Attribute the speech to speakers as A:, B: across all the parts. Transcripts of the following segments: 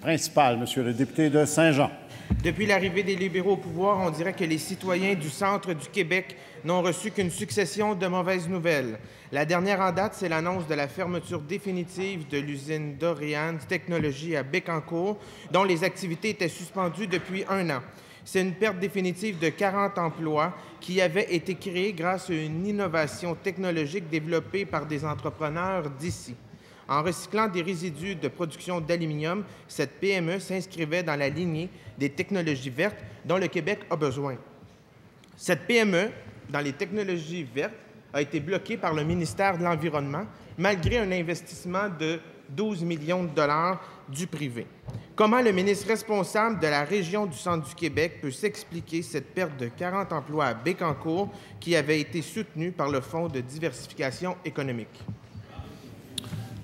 A: principale, Monsieur le député de Saint-Jean.
B: Depuis l'arrivée des libéraux au pouvoir, on dirait que les citoyens du centre du Québec n'ont reçu qu'une succession de mauvaises nouvelles. La dernière en date, c'est l'annonce de la fermeture définitive de l'usine Dorian Technologies à Bécancour, dont les activités étaient suspendues depuis 1 an. C'est une perte définitive de 40 emplois qui avaient été créés grâce à une innovation technologique développée par des entrepreneurs d'ici. En recyclant des résidus de production d'aluminium, cette PME s'inscrivait dans la lignée des technologies vertes dont le Québec a besoin. Cette PME, dans les technologies vertes, a été bloquée par le ministère de l'Environnement, malgré un investissement de 12 millions de dollars du privé. Comment le ministre responsable de la région du centre du Québec peut s'expliquer cette perte de 40 emplois à Bécancour qui avait été soutenue par le Fonds de diversification économique?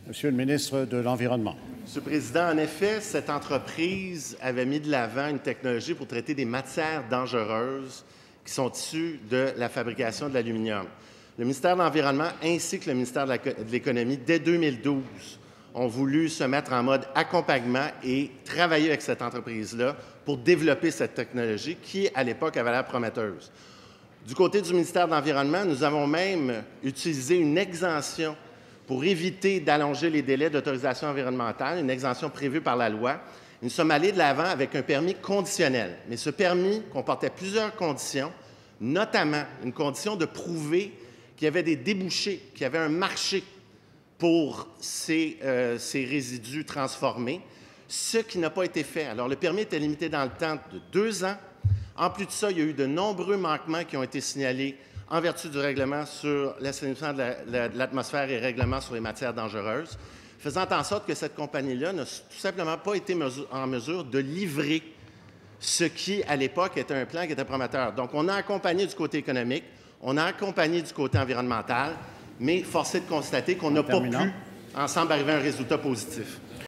A: Monsieur le ministre de l'Environnement.
C: Monsieur le Président, en effet, cette entreprise avait mis de l'avant une technologie pour traiter des matières dangereuses qui sont issues de la fabrication de l'aluminium. Le ministère de l'Environnement ainsi que le ministère de l'Économie, dès 2012, ont voulu se mettre en mode accompagnement et travailler avec cette entreprise-là pour développer cette technologie qui, à l'époque, avait l'air prometteuse. Du côté du ministère de l'Environnement, nous avons même utilisé une exemption pour éviter d'allonger les délais d'autorisation environnementale, une exemption prévue par la loi. Nous sommes allés de l'avant avec un permis conditionnel. Mais ce permis comportait plusieurs conditions, notamment une condition de prouver qu'il y avait des débouchés, qu'il y avait un marché pour ces résidus transformés, ce qui n'a pas été fait. Alors, le permis était limité dans le temps de 2 ans. En plus de ça, il y a eu de nombreux manquements qui ont été signalés en vertu du règlement sur l'assainissement de l'atmosphère et règlement sur les matières dangereuses, faisant en sorte que cette compagnie-là n'a tout simplement pas été en mesure de livrer ce qui, à l'époque, était un plan qui était prometteur. Donc, on a accompagné du côté économique, on a accompagné du côté environnemental, mais force est de constater qu'on n'a pas pu, ensemble, arriver à un résultat positif.